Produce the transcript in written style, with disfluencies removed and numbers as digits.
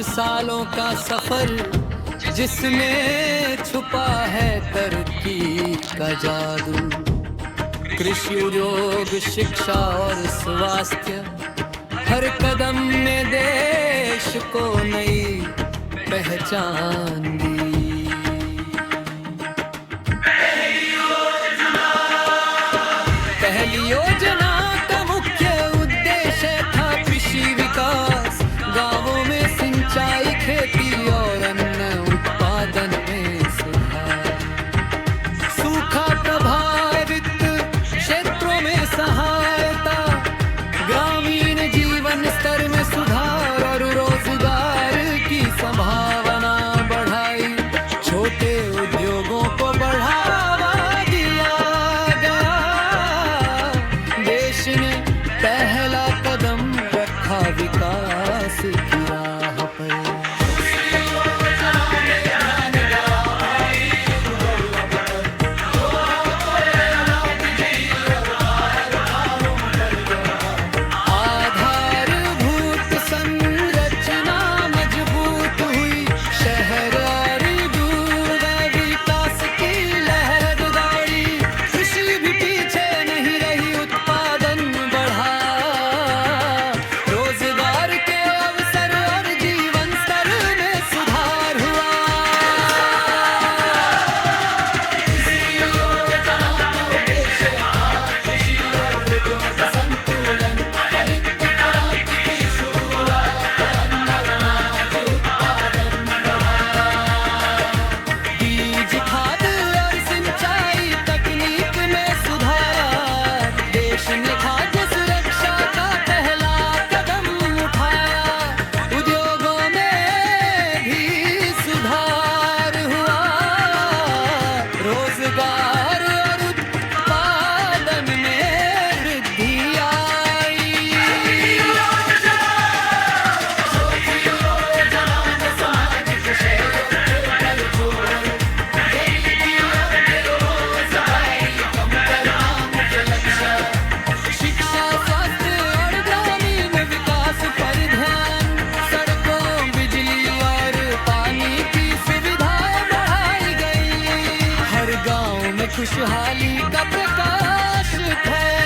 सालों का सफर जिसमें छुपा है तरक्की का जादू। कृषि, उद्योग, शिक्षा और स्वास्थ्य, हर कदम ने देश को नई पहचान दी। पहली योजना का मुख्य उद्देश्य था कृषि विकास, गांवों में सिंचाई, खेती और अन्न उत्पादन में सुधार। सूखा प्रभावित क्षेत्रों में सहायता, ग्रामीण जीवन स्तर में सुधार और रोजगार की संभावना बढ़ाई। छोटे उद्योगों को बढ़ावा दिया गया। देश ने पहला कदम रखा विकास की राह पर। आधारभूत संरचना मजबूत हुई, शहर और दूर विकास की लहर दौड़ी। कृषि भी पीछे नहीं रही, उत्पादन बढ़ा, रोजगार के अवसर और जीवन स्तर में सुधार हुआ। बीज, खाद और सिंचाई तकनीक में सुधार, देश ने खाद्य सुरक्षा का पहला कदम उठाया। उद्योगों में भी सुधार हुआ, रोजगार और उत्पादन में वृद्धि आई। शिक्षा, स्वास्थ्य और ग्रामीण विकास पर ध्यान, सड़कों, बिजली और पानी की सुविधाएं बढ़ाई गई। हर गांव में खुशहाली का प्रकाश फैला।